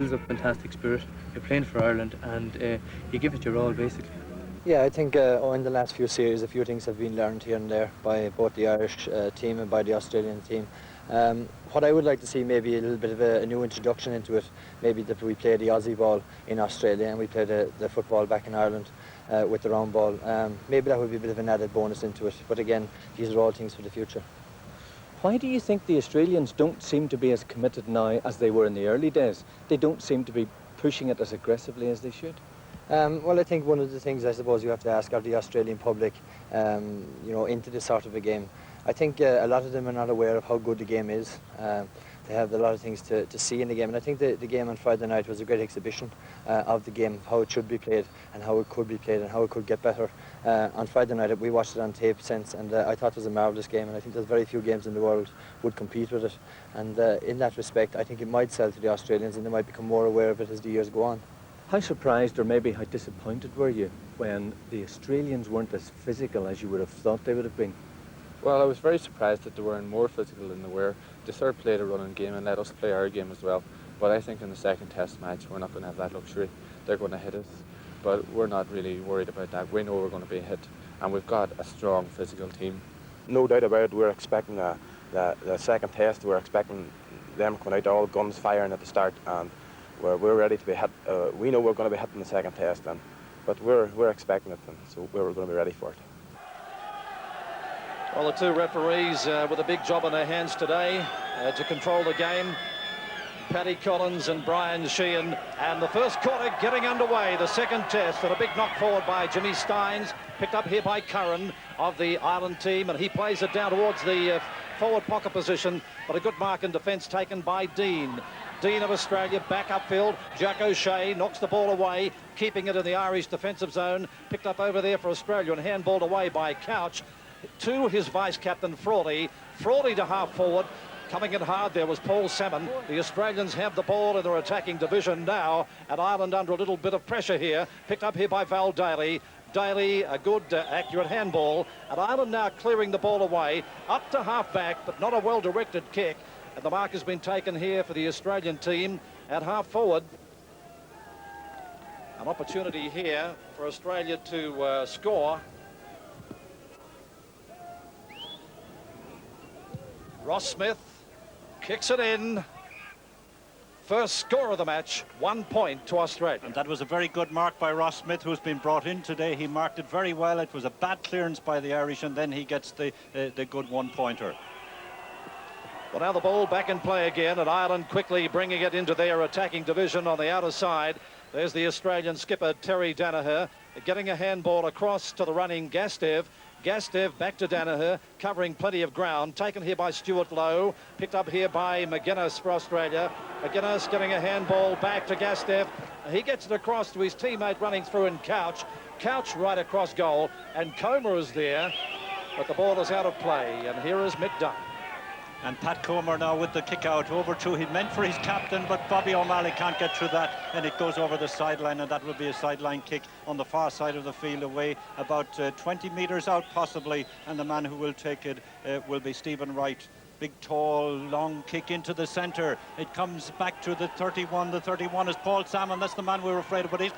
builds up fantastic spirit. You're playing for Ireland, and you give it your all, basically. Yeah, I think in the last few series, a few things have been learned here and there by both the Irish team and by the Australian team. What I would like to see, maybe a little bit of a new introduction into it, maybe that we play the Aussie ball in Australia and we play the football back in Ireland with the round ball. Maybe that would be a bit of an added bonus into it. But again, these are all things for the future. Why do you think the Australians don't seem to be as committed now as they were in the early days? They don't seem to be pushing it as aggressively as they should. Well, I think one of the things I suppose you have to ask are the Australian public, into this sort of a game. I think a lot of them are not aware of how good the game is. They have a lot of things to see in the game, and I think the game on Friday night was a great exhibition of the game, how it should be played and how it could be played and how it could get better. On Friday night, we watched it on tape since, and I thought it was a marvellous game, and I think there's very few games in the world would compete with it. And in that respect, I think it might sell to the Australians, and they might become more aware of it as the years go on. How surprised or maybe how disappointed were you when the Australians weren't as physical as you would have thought they would have been? Well, I was very surprised that they weren't more physical than they were. They sort of played a running game and let us play our game as well. But I think in the second test match, we're not going to have that luxury. They're going to hit us, but we're not really worried about that. We know we're going to be hit, and we've got a strong physical team. No doubt about it, we're expecting the second test. We're expecting them coming out, all guns firing at the start, and we're ready to be hit. We know we're going to be hit in the second test, but we're expecting it, and so we're going to be ready for it. Well, the two referees with a big job on their hands today to control the game. Paddy Collins and Brian Sheehan. And the first quarter getting underway. The second test, and a big knock forward by Jimmy Steins. Picked up here by Curran of the Ireland team, and he plays it down towards the forward pocket position. But a good mark in defence taken by Dean. Dean of Australia back upfield. Jack O'Shea knocks the ball away, keeping it in the Irish defensive zone. Picked up over there for Australia and handballed away by Couch to his vice-captain Frawley. Frawley to half-forward. Coming in hard there was Paul Salmon. The Australians have the ball in their attacking division now, and Ireland under a little bit of pressure here. Picked up here by Val Daly. Daly, a good, accurate handball, and Ireland now clearing the ball away. Up to half-back, but not a well-directed kick. And the mark has been taken here for the Australian team at half-forward. An opportunity here for Australia to score. Ross Smith kicks it in. First score of the match, 1 point to Australia. And that was a very good mark by Ross Smith, who's been brought in today. He marked it very well. It was a bad clearance by the Irish, and then he gets the good one-pointer. Well, now the ball back in play again, and Ireland quickly bringing it into their attacking division on the outer side. There's the Australian skipper, Terry Danaher, getting a handball across to the running Gastev. Gastev back to Danaher, covering plenty of ground. Taken here by Stuart Lowe. Picked up here by McGuinness for Australia. McGuinness getting a handball back to Gastev. He gets it across to his teammate running through in Couch. Couch right across goal. And Comer is there, but the ball is out of play. And here is Mick Dunn. And Pat Comer now with the kick out over to, he meant for his captain, but Bobby O'Malley can't get through that, and it goes over the sideline, and that will be a sideline kick on the far side of the field, away about 20 metres out possibly, and the man who will take it will be Stephen Wright. Big, tall, long kick into the centre. It comes back to the 31. The 31 is Paul Salmon. That's the man we were afraid of, but his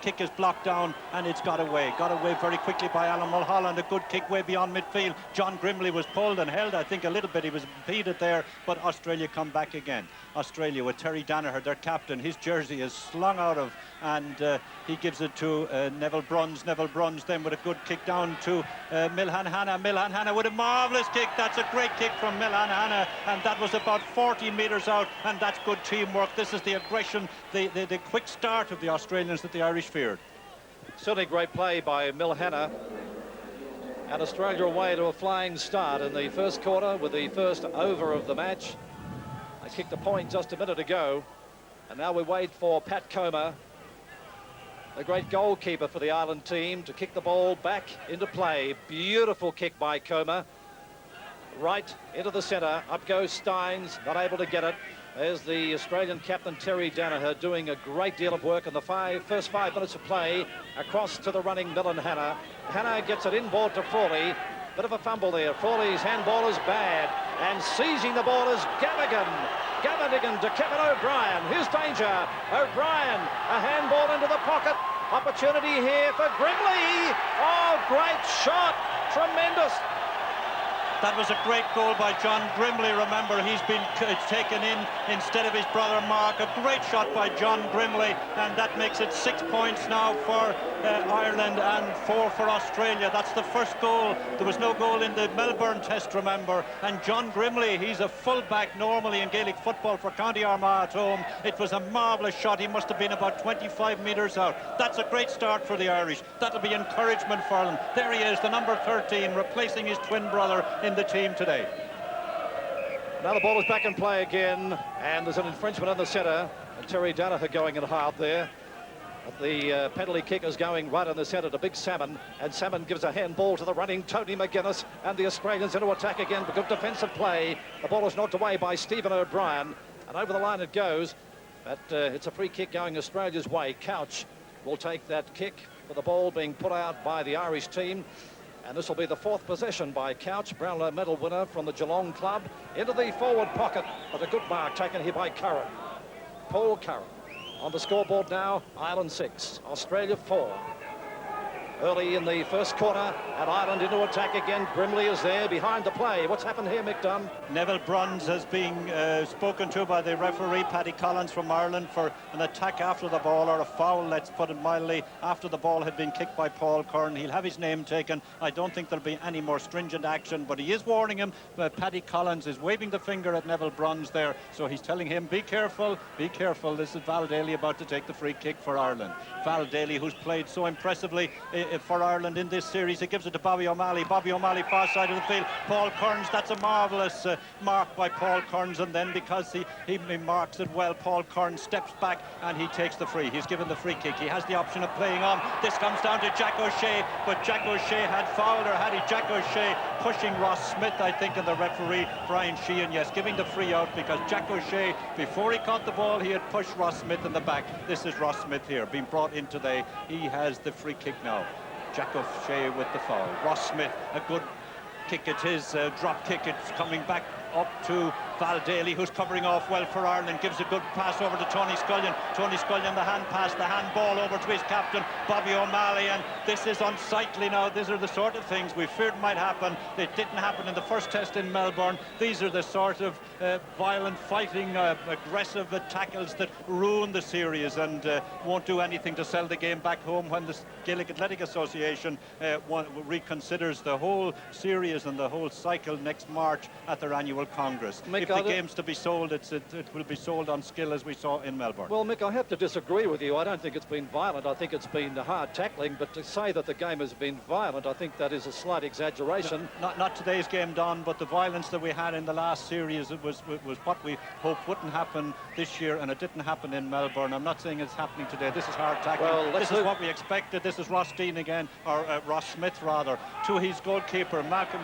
kick is blocked down, and it's got away. Got away very quickly by Alan Mulholland. A good kick way beyond midfield. John Grimley was pulled and held, I think, a little bit. He was impeded there, but Australia come back again. Australia with Terry Danaher, their captain. His jersey is slung out of, and he gives it to Neville Bruns. Neville Bruns then with a good kick down to Milhan Hanna. Milhan Hanna with a marvellous kick. That's a great kick from Milhan Hanna, and that was about 40 metres out, and that's good teamwork. This is the aggression, the quick start of the Australians that the Irish feared. Certainly great play by Milhana. And Australia away to a flying start in the first quarter with the first over of the match. They kicked a point just a minute ago, and now we wait for Pat Comer, the great goalkeeper for the Ireland team, to kick the ball back into play. Beautiful kick by Comer. Right into the centre. Up goes Steins, not able to get it. There's the Australian captain, Terry Danaher, doing a great deal of work in the first 5 minutes of play. Across to the running Milhan Hanna. Hanna gets it inboard to Frawley. Bit of a fumble there. Frawley's handball is bad. And seizing the ball is Gavigan. Gavigan to Kevin O'Brien. Here's danger. O'Brien, a handball into the pocket. Opportunity here for Grimley. Oh, great shot. Tremendous. That was a great goal by John Grimley. Remember, he's been taken in instead of his brother Mark. A great shot by John Grimley, and that makes it 6 points now for Ireland and 4 for Australia. That's the first goal. There was no goal in the Melbourne test, remember. And John Grimley, he's a full-back normally in Gaelic football for County Armagh at home. It was a marvellous shot. He must have been about 25 metres out. That's a great start for the Irish. That'll be encouragement for them. There he is, the number 13, replacing his twin brother in the team today. Now the ball is back in play again, and there's an infringement on the centre, and Terry Danaher going in hard there. But the penalty kick is going right in the centre to Big Salmon, and Salmon gives a handball to the running Tony McGuinness, and the Australians into attack again. Good defensive play. The ball is knocked away by Stephen O'Brien, and over the line it goes. But it's a free kick going Australia's way. Couch will take that kick for the ball being put out by the Irish team. And this will be the 4th possession by Couch, Brownlow medal winner from the Geelong club, into the forward pocket. But a good mark taken here by Curran. Paul Curran. On the scoreboard now, Ireland 6, Australia 4. Early in the first quarter, and Ireland into attack again. Grimley is there behind the play. What's happened here, Mick Dunn? Neville Bruns has been spoken to by the referee, Paddy Collins from Ireland, for an attack after the ball, or a foul, let's put it mildly, after the ball had been kicked by Paul Curran. He'll have his name taken. I don't think there'll be any more stringent action, but he is warning him. Paddy Collins is waving the finger at Neville Bruns there, so he's telling him, be careful, be careful. This is Val Daly about to take the free kick for Ireland. Val Daly, who's played so impressively for Ireland in this series. He gives it to Bobby O'Malley. Bobby O'Malley, far side of the field. Paul Kearns, that's a marvellous mark by Paul Kearns, and then because he marks it well, Paul Kearns steps back and he takes the free. He's given the free kick. He has the option of playing on. This comes down to Jack O'Shea, but Jack O'Shea had fouled, or had he? Jack O'Shea pushing Ross Smith, I think, and the referee, Brian Sheehan, yes, giving the free out because Jack O'Shea, before he caught the ball, he had pushed Ross Smith in the back. This is Ross Smith here, being brought in today. He has the free kick now. Jack O'Shea with the foul. Ross Smith, a good kick at his drop kick. It's coming back up to Val Daly, who's covering off well for Ireland, gives a good pass over to Tony Scullion. Tony Scullion, the hand pass, the hand ball over to his captain, Bobby O'Malley, and this is unsightly now. These are the sort of things we feared might happen. It didn't happen in the first test in Melbourne. These are the sort of violent fighting, aggressive tackles that ruin the series and won't do anything to sell the game back home when the Gaelic Athletic Association reconsiders the whole series and the whole cycle next March at their annual Congress. Mick, if the game's to be sold, it will be sold on skill, as we saw in Melbourne. Well, Mick, I have to disagree with you. I don't think it's been violent. I think it's been hard tackling, but to say that the game has been violent, I think that is a slight exaggeration. Not today's game, Don, but the violence that we had in the last series, it was what we hoped wouldn't happen this year, and it didn't happen in Melbourne. I'm not saying it's happening today. This is hard tackling. Well, this is what we expected. This is Ross Dean again, or Ross Smith rather, to his goalkeeper, Matthew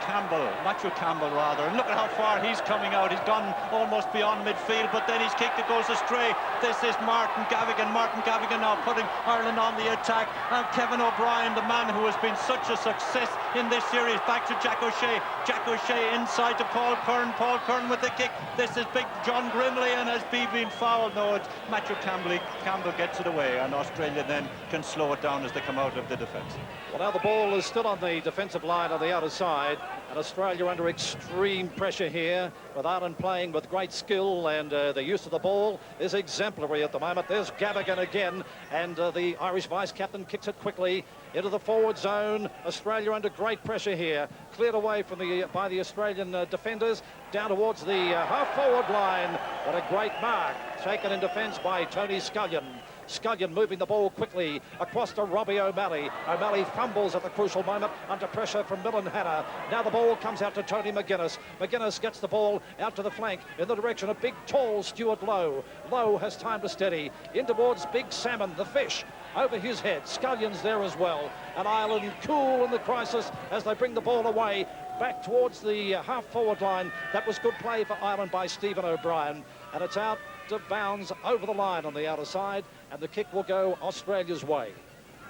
Campbell rather, and look at how far he's coming out. He's gone almost beyond midfield, but then he's kicked, it goes astray. This is Martin Gavigan now putting Ireland on the attack, and Kevin O'Brien, the man who has been such a success in this series, back to Jack O'Shea. Jack O'Shea inside to Paul Curran with the kick. This is big John Grimley, and has been fouled. No, it's Matthew Campbell gets it away, and Australia then can slow it down as they come out of the defence. Well, now the ball is still on the defensive line on the outer side, and Australia under extreme pressure here, with Ireland playing with great skill, and the use of the ball is exemplary at the moment. There's Gavigan again, and the Irish vice-captain kicks it quickly into the forward zone. Australia under great pressure here, cleared away from by the Australian defenders, down towards the half-forward line. What a great mark, taken in defence by Tony Scullion. Scullion moving the ball quickly across to Robbie O'Malley. O'Malley fumbles at the crucial moment under pressure from Millen Hanna. Now the ball comes out to Tony McGuinness. McGuinness gets the ball out to the flank in the direction of big, tall Stuart Lowe. Lowe has time to steady in towards Big Salmon, the fish, over his head. Scullion's there as well. And Ireland cool in the crisis as they bring the ball away back towards the half-forward line. That was good play for Ireland by Stephen O'Brien. And it's out of bounds over the line on the outer side, and the kick will go Australia's way.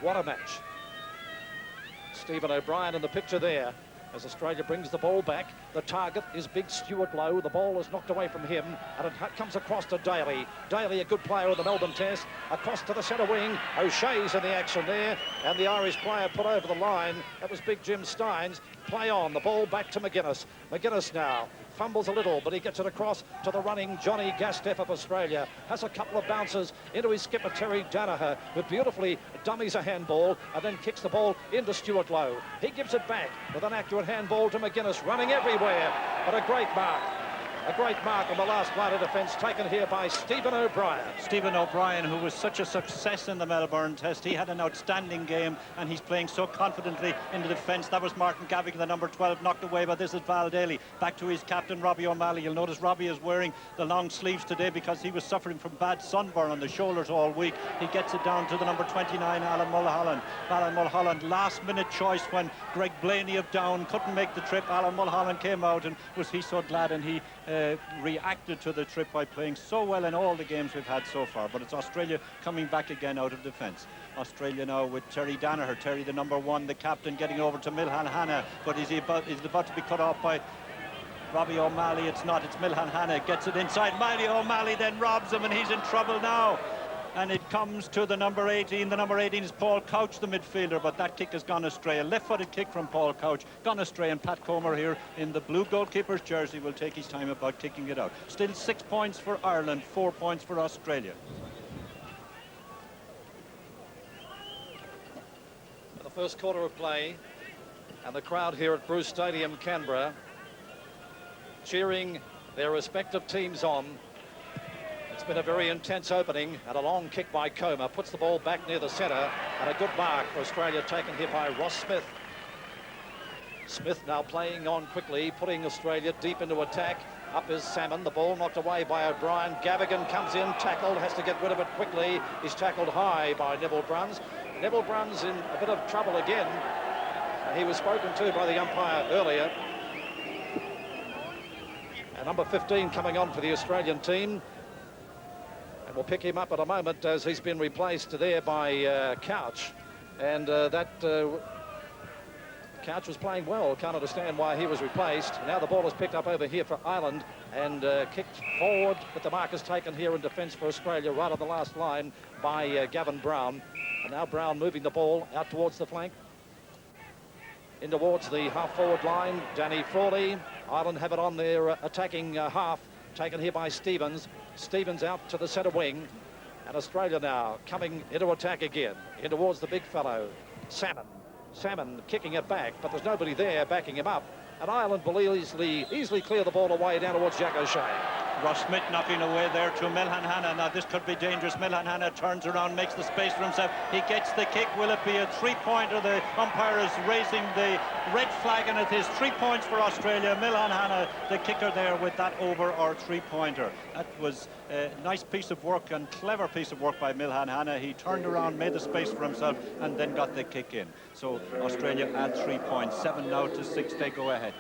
What a match. Stephen O'Brien in the picture there. as Australia brings the ball back. The target is big Stuart Lowe. The ball is knocked away from him, and it comes across to Daly. Daly, a good player of the Melbourne Test, across to the centre wing. O'Shea's in the action there, and the Irish player put over the line. That was big Jim Steins. Play on, the ball back to McGuinness. McGuinness now fumbles a little, but he gets it across to the running Johnny Gasteff of Australia. Has a couple of bounces into his skipper Terry Danaher, who beautifully dummies a handball and then kicks the ball into Stuart Lowe. He gives it back with an accurate handball to McGuinness, running everywhere, but a great mark. A great mark on the last line of defence, taken here by Stephen O'Brien. Stephen O'Brien, who was such a success in the Melbourne Test. He had an outstanding game, and he's playing so confidently in the defence. That was Martin Gavigan, the number 12, knocked away, but this is Val Daly. Back to his captain, Robbie O'Malley. You'll notice Robbie is wearing the long sleeves today because he was suffering from bad sunburn on the shoulders all week. He gets it down to the number 29, Alan Mulholland. Alan Mulholland, last-minute choice when Greg Blaney of Down couldn't make the trip. Alan Mulholland came out, and was he so glad, and he reacted to the trip by playing so well in all the games we've had so far. But it's Australia coming back again out of defence. Australia now with Terry Danaher. Terry, the number 1, the captain, getting over to Milhan Hanna, but he's about to be cut off by Robbie O'Malley. It's not, it's Milhan Hanna, gets it inside. Miley O'Malley then robs him, and he's in trouble now. And it comes to the number 18. The number 18 is Paul Couch, the midfielder, but that kick has gone astray. A left-footed kick from Paul Couch, gone astray, and Pat Comer here in the blue goalkeeper's jersey will take his time about kicking it out. Still 6 points for Ireland, 4 points for Australia. The first quarter of play, and the crowd here at Bruce Stadium, Canberra, cheering their respective teams on. It's been a very intense opening, and a long kick by Comer puts the ball back near the centre, and a good mark for Australia taken here by Ross Smith. Smith now playing on quickly, putting Australia deep into attack. Up is Salmon, the ball knocked away by O'Brien. Gavigan comes in, tackled, has to get rid of it quickly. He's tackled high by Neville Bruns. Neville Bruns in a bit of trouble again. He was spoken to by the umpire earlier. And number 15 coming on for the Australian team. And we'll pick him up at a moment as he's been replaced there by Couch. And Couch was playing well. Can't understand why he was replaced. Now the ball is picked up over here for Ireland and kicked forward, but the mark is taken here in defence for Australia right on the last line by Gavin Brown. And now Brown moving the ball out towards the flank. In towards the half-forward line, Danny Frawley. Ireland have it on their attacking half, taken here by Stevens. Stevens out to the centre wing, and Australia now coming into attack again, in towards the big fellow, Salmon. Salmon kicking it back, but there's nobody there backing him up, and Ireland will easily clear the ball away down towards Jack O'Shea. Ross Smith knocking away there to Milhan Hanna. Now this could be dangerous. Milhan Hanna turns around, makes the space for himself. He gets the kick. Will it be a 3-pointer? The umpire is raising the red flag, and it is 3 points for Australia. Milhan Hanna, the kicker there with that over or 3-pointer. That was a nice piece of work and clever piece of work by Milhan Hanna. He turned around, made the space for himself, and then got the kick in. So Australia add 3 points. 7 now to 6. They go ahead.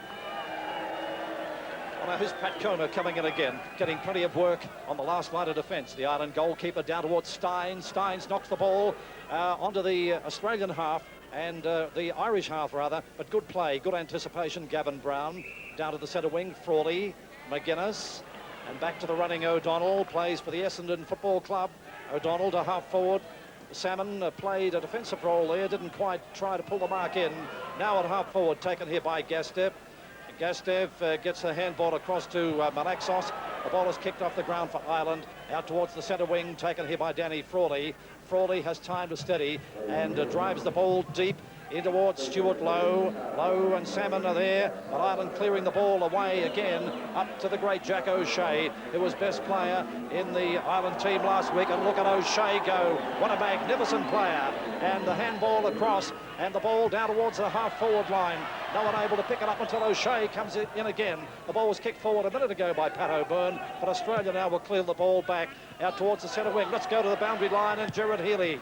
Now here's Pat Comer coming in again, getting plenty of work on the last line of defence. The Ireland goalkeeper down towards Steins. Steins knocks the ball onto the Australian half, and the Irish half rather, but good play, good anticipation. Gavin Brown down to the centre wing, Frawley, McGuinness, and back to the running O'Donnell, plays for the Essendon Football Club. O'Donnell to half forward. Salmon played a defensive role there, didn't quite try to pull the mark in. Now at half forward, taken here by Gastev. Gastev gets the handball across to Malaxos. The ball is kicked off the ground for Ireland. Out towards the centre wing, taken here by Danny Frawley. Frawley has time to steady and drives the ball deep in towards Stuart Lowe. Lowe and Salmon are there, but Ireland clearing the ball away again up to the great Jack O'Shea, who was best player in the Ireland team last week. And look at O'Shea go. What a magnificent player. And the handball across, and the ball down towards the half-forward line. No one able to pick it up until O'Shea comes in again. The ball was kicked forward a minute ago by Pat O'Byrne, but Australia now will clear the ball back out towards the centre wing. Let's go to the boundary line and Gerard Healy.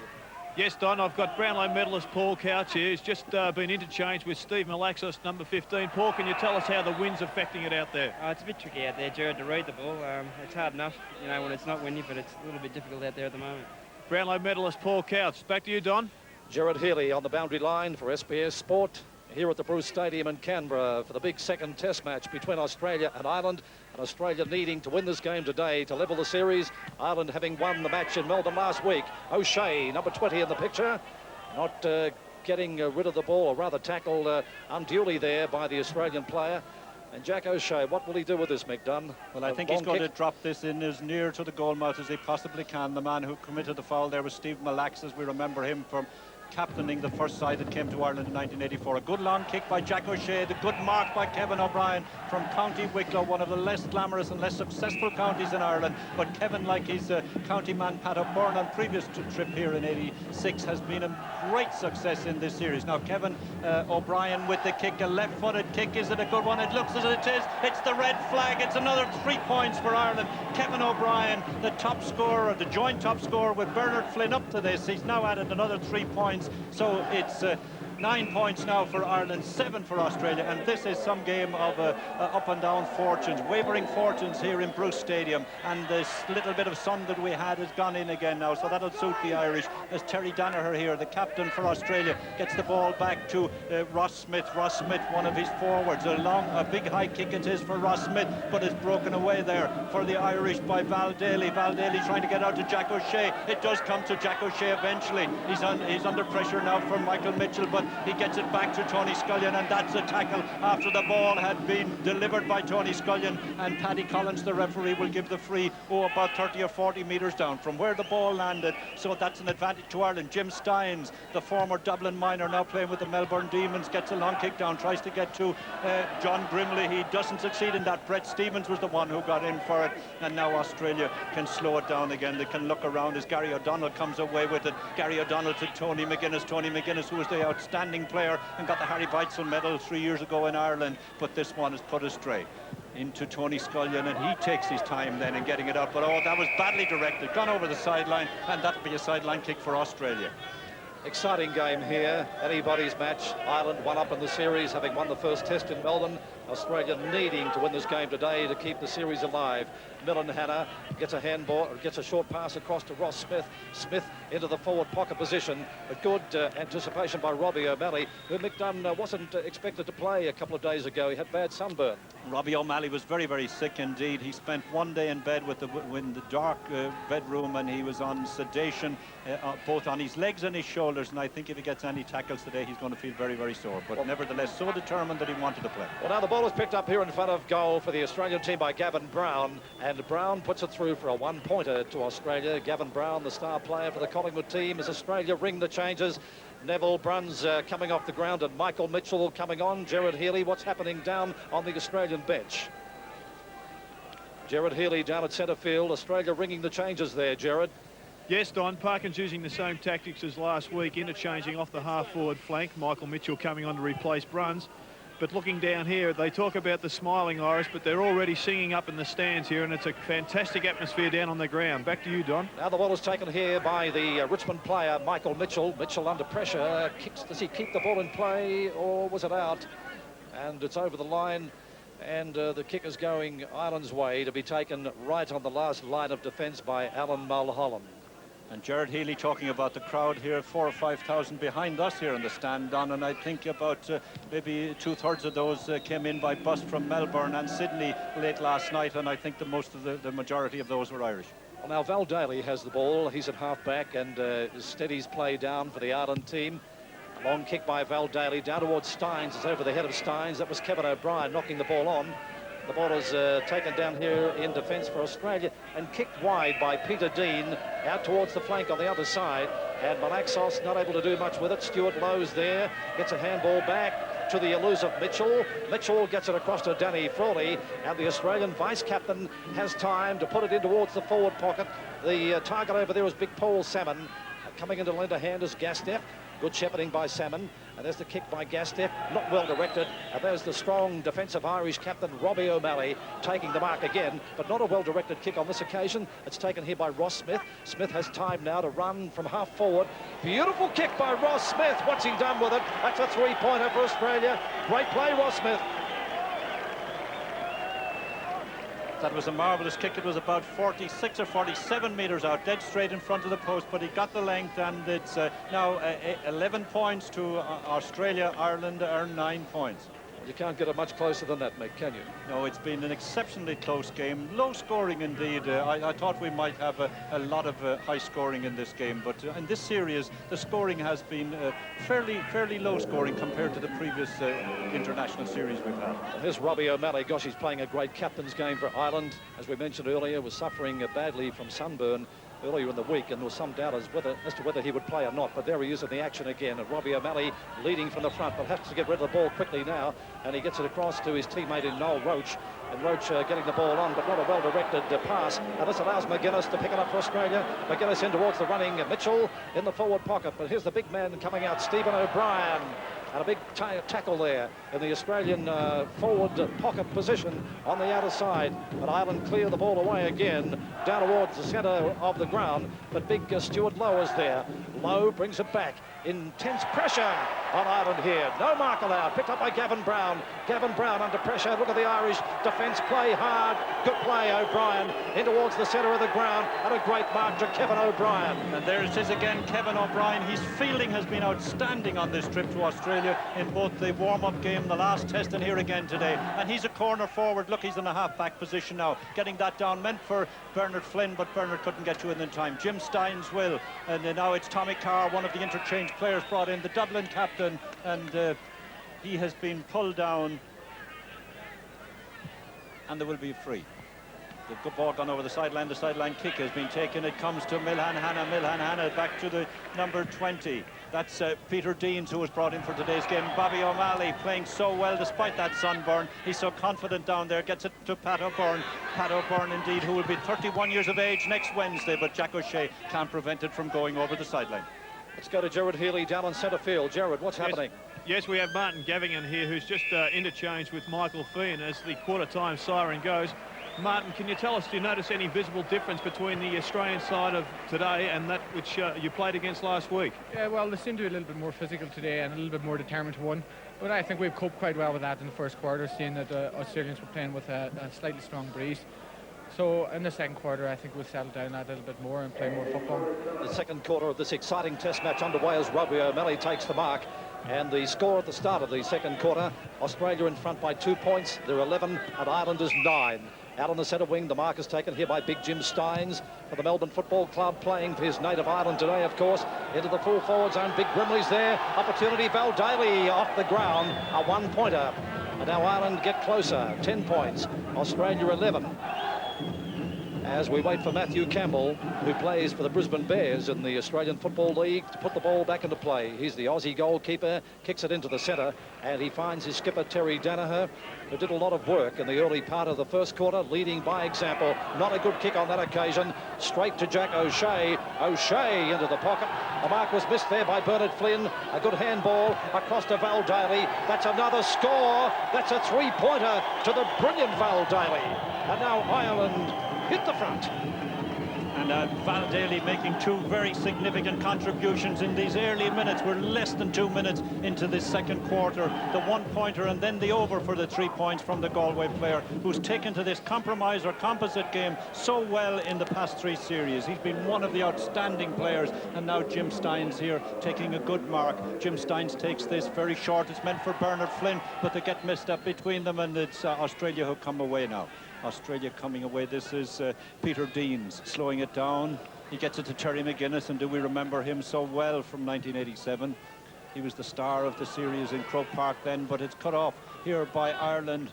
Yes, Don, I've got Brownlow medalist Paul Couch here. He's just been interchanged with Steve Malaxos, number 15. Paul, can you tell us how the wind's affecting it out there? It's a bit tricky out there, Gerard, to read the ball. It's hard enough, you know, when it's not windy, but it's a little bit difficult out there at the moment. Brownlow medalist Paul Couch. Back to you, Don. Gerard Healy on the boundary line for SBS Sport. here at the Bruce Stadium in Canberra for the big second test match between Australia and Ireland. And Australia needing to win this game today to level the series. Ireland having won the match in Melbourne last week. O'Shea, number 20 in the picture, not getting rid of the ball, or rather tackled unduly there by the Australian player. And Jack O'Shea, what will he do with this, Mick Dunn? Well, I think he's going to drop this in as near to the goal mouth as he possibly can. The man who committed the foul there was Steve Malaxis. We remember him from captaining the first side that came to Ireland in 1984. A good long kick by Jack O'Shea, the good mark by Kevin O'Brien from County Wicklow, one of the less glamorous and less successful counties in Ireland. But Kevin, like his county man Pat O'Byrne on previous trip here in '86, has been a great success in this series. Now Kevin O'Brien with the kick, a left-footed kick. Is it a good one? It looks as it is. It's the red flag. It's another 3 points for Ireland. Kevin O'Brien, the top scorer, the joint top scorer with Bernard Flynn up to this. He's now added another 3 points. So it's 9 points now for Ireland, 7 for Australia, and this is some game of up and down fortunes, wavering fortunes here in Bruce Stadium. And this little bit of sun that we had has gone in again now, so that'll suit the Irish. As Terry Danaher here, the captain for Australia, gets the ball back to Ross Smith. Ross Smith, one of his forwards, a big high kick it is for Ross Smith, but it's broken away there for the Irish by Val Daly. Val Daly trying to get out to Jack O'Shea. It does come to Jack O'Shea eventually. He's under pressure now from Michael Mitchell, but he gets it back to Tony Scullion, and that's a tackle after the ball had been delivered by Tony Scullion. And Paddy Collins, the referee, will give the free about 30 or 40 metres down from where the ball landed. So that's an advantage to Ireland. Jim Steins, the former Dublin Miner, now playing with the Melbourne Demons, gets a long kick down, tries to get to John Grimley. He doesn't succeed in that. Brett Stevens was the one who got in for it, and now Australia can slow it down again. They can look around as Gary O'Donnell comes away with it. Gary O'Donnell to Tony McGuinness. Tony McGuinness, who was the outstanding player and got the Harry Beitzel medal 3 years ago in Ireland, but this one is put astray into Tony Scullion, and he takes his time then in getting it up. But oh, that was badly directed, gone over the sideline, and that'll be a sideline kick for Australia. Exciting game here, anybody's match. Ireland one up in the series, having won the first test in Melbourne. Australia needing to win this game today to keep the series alive. Millen Hanna gets a handball, gets a short pass across to Ross Smith. Smith into the forward pocket position. A good anticipation by Robbie O'Malley, who Mick Dunn wasn't expected to play a couple of days ago. He had bad sunburn. Robbie O'Malley was very, very sick indeed. He spent 1 day in bed in the dark bedroom, and he was on sedation, both on his legs and his shoulders. And I think if he gets any tackles today, he's going to feel very, very sore. But nevertheless, so determined that he wanted to play. Well, now the ball is picked up here in front of goal for the Australian team by Gavin Brown, and Brown puts it through for a one-pointer to Australia. Gavin Brown, the star player for the Collingwood team, as Australia ring the changes. Neville Bruns coming off the ground, and Michael Mitchell coming on. Gerard Healy, what's happening down on the Australian bench? Gerard Healy down at centre field. Australia ringing the changes there, Gerard. Yes, Don. Parkin's using the same tactics as last week, interchanging off the half-forward flank. Michael Mitchell coming on to replace Bruns. But looking down here, they talk about the smiling Irish, but they're already singing up in the stands here, and it's a fantastic atmosphere down on the ground. Back to you, Don. Now the ball is taken here by the Richmond player, Michael Mitchell. Mitchell under pressure. Does he keep the ball in play, or was it out? And it's over the line, and the kick is going Ireland's way to be taken right on the last line of defence by Alan Mulholland. And Gerard Healy talking about the crowd here, 4,000 or 5,000 behind us here in the stand, Don, and I think about maybe 2/3 of those came in by bus from Melbourne and Sydney late last night, and I think the majority of those were Irish. Well, now Val Daly has the ball. He's at half-back and steadies play down for the Ireland team. A long kick by Val Daly down towards Steins. It's over the head of Steins. That was Kevin O'Brien knocking the ball on. The ball is taken down here in defence for Australia and kicked wide by Peter Dean out towards the flank on the other side. And Malaxos not able to do much with it. Stuart Lowe's there, gets a handball back to the elusive Mitchell. Mitchell gets it across to Danny Frawley, and the Australian vice-captain has time to put it in towards the forward pocket. The target over there is Big Paul Salmon. Coming into lender hand is Gasteff. Good shepherding by Salmon, and there's the kick by Gasteff, not well directed, and there's the strong defensive Irish captain Robbie O'Malley taking the mark again, but not a well-directed kick on this occasion. It's taken here by Ross Smith. Smith has time now to run from half forward. Beautiful kick by Ross Smith. What's he done with it? That's a three-pointer for Australia. Great play, Ross Smith. That was a marvellous kick. It was about 46 or 47 metres out, dead straight in front of the post, but he got the length, and it's now 11 points to Australia. Ireland earn 9 points. You can't get it much closer than that, Mick, can you? No, it's been an exceptionally close game. Low scoring indeed. I thought we might have a lot of high scoring in this game, but in this series, the scoring has been fairly low scoring compared to the previous international series we've had. And here's Robbie O'Malley. Gosh, he's playing a great captain's game for Ireland. As we mentioned earlier, was suffering badly from sunburn earlier in the week, and there was some doubt as to whether he would play or not, but there he is in the action again, and Robbie O'Malley leading from the front, but has to get rid of the ball quickly now, and he gets it across to his teammate in Noel Roach, and Roach getting the ball on, but not a well-directed pass, and this allows McGuinness to pick it up for Australia. McGuinness in towards the running Mitchell in the forward pocket, but here's the big man coming out, Stephen O'Brien, and a big tackle there in the Australian forward pocket position on the outer side. But Ireland clear the ball away again, down towards the centre of the ground. But big Stuart Lowe is there. Lowe brings it back. Intense pressure on Ireland here. No mark allowed. Picked up by Gavin Brown. Gavin Brown under pressure. Look at the Irish defence. Play hard. Good play, O'Brien. In towards the centre of the ground. And a great mark to Kevin O'Brien. And there it is again, Kevin O'Brien. His fielding has been outstanding on this trip to Australia in both the warm-up game, the last test, and here again today. And he's a corner forward. Look, he's in a half-back position now. Getting that down meant for Bernard Flynn, but Bernard couldn't get to it in time. Jim Steins will. And now it's Tommy Carr, one of the interchange players brought in, the Dublin captain, and he has been pulled down, and there will be a free. The good ball gone over the sideline kick has been taken. It comes to Milhan Hanna. Milhan Hanna back to the number 20. That's Peter Deans, who was brought in for today's game. Bobby O'Malley playing so well despite that sunburn. He's so confident down there. Gets it to Pat O'Byrne. Pat O'Byrne, indeed, who will be 31 years of age next Wednesday, but Jack O'Shea can't prevent it from going over the sideline. Let's go to Gerard Healy down on centre field. Gerard, what's happening? Yes, we have Martin Gavigan here, who's just interchanged with Michael Feehan as the quarter-time siren goes. Martin, can you tell us, do you notice any visible difference between the Australian side of today and that which you played against last week? Yeah, well, they seem to be a little bit more physical today and a little bit more determined to win. But I think we've coped quite well with that in the first quarter, seeing that the Australians were playing with a slightly strong breeze. So in the second quarter, I think we'll settle down that a little bit more and play more football. The second quarter of this exciting test match underway as Robbie O'Malley takes the mark. And the score at the start of the second quarter, Australia in front by 2 points. They're 11 and Ireland is 9. Out on the centre wing, the mark is taken here by big Jim Steins for the Melbourne Football Club, playing for his native Ireland today, of course. Into the full forward zone, big Grimley's there. Opportunity, Val Daly off the ground, a one-pointer. And now Ireland get closer, 10 points, Australia 11. As we wait for Matthew Campbell, who plays for the Brisbane Bears in the Australian Football League, to put the ball back into play. He's the Aussie goalkeeper, kicks it into the centre, and he finds his skipper, Terry Danaher, who did a lot of work in the early part of the first quarter, leading by example. Not a good kick on that occasion. Straight to Jack O'Shea. O'Shea into the pocket. The mark was missed there by Bernard Flynn. A good handball across to Val Daly. That's another score. That's a three-pointer to the brilliant Val Daly. And now Ireland hit the front. And Val Daly making two very significant contributions in these early minutes. We're less than 2 minutes into this second quarter. The one-pointer and then the over for the 3 points from the Galway player, who's taken to this compromise or composite game so well in the past 3 series. He's been one of the outstanding players, and now Jim Steins here taking a good mark. Jim Steins takes this very short. It's meant for Bernard Flynn, but they get missed up between them, and it's Australia who come away now. Australia coming away. This is Peter Deans slowing it down. He gets it to Terry McGuinness, and do we remember him so well from 1987? He was the star of the series in Croke Park then, but it's cut off here by Ireland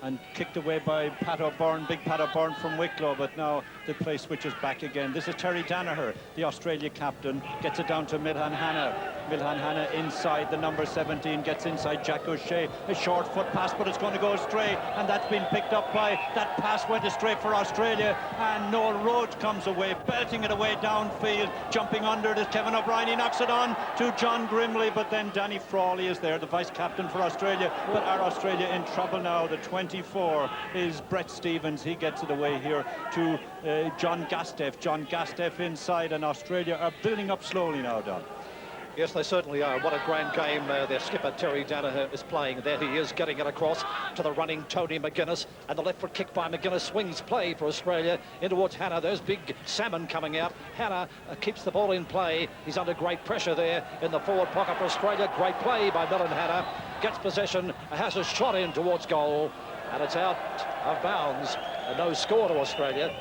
and kicked away by Pat O'Byrne, big Pat O'Byrne from Wicklow, but now the play switches back again. This is Terry Danaher, the Australia captain, gets it down to Milhan Hanna. Milhan Hanna inside the number 17, gets inside Jack O'Shea. A short foot pass, but it's going to go astray, and that's been picked up by, that pass went astray for Australia, and Noel Roach comes away, belting it away downfield, jumping under it is Kevin O'Brien. He knocks it on to John Grimley, but then Danny Frawley is there, the vice captain for Australia. But are Australia in trouble now? The 24 is Brett Stevens. He gets it away here to John Gasteff. John Gasteff inside, and Australia are building up slowly now, Don. Yes, they certainly are. What a grand game their skipper, Terry Danaher, is playing. There he is, getting it across to the running Tony McGuinness. And the left foot kick by McGuinness swings play for Australia in towards Hannah. There's big Salmon coming out. Hannah keeps the ball in play. He's under great pressure there in the forward pocket for Australia. Great play by Millen Hannah. Gets possession, has a shot in towards goal. And it's out of bounds. No score to Australia.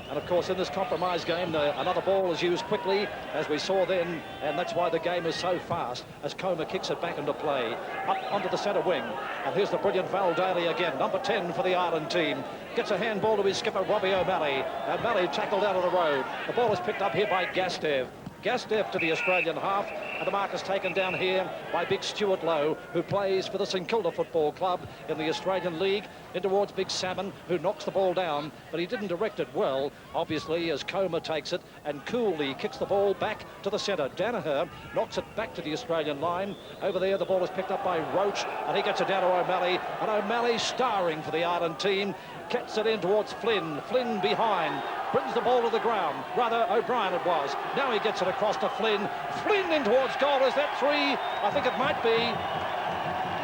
And of course, in this compromise game, another ball is used quickly, as we saw then, and that's why the game is so fast, as Comer kicks it back into play, up onto the centre wing. And here's the brilliant Val Daly again, number 10 for the Ireland team. Gets a handball to his skipper, Robbie O'Malley. And O'Malley tackled out of the road. The ball is picked up here by Gastev. Gastev to the Australian half, and the mark is taken down here by big Stuart Lowe, who plays for the St Kilda Football Club in the Australian League, in towards big Salmon, who knocks the ball down, but he didn't direct it well, obviously, as Comer takes it, and coolly kicks the ball back to the centre. Danaher knocks it back to the Australian line. Over there, the ball is picked up by Roach, and he gets it down to O'Malley, and O'Malley starring for the Ireland team, gets it in towards Flynn. Flynn behind. Brings the ball to the ground. Rather, O'Brien it was. Now he gets it across to Flynn. Flynn in towards goal. Is that 3? I think it might be.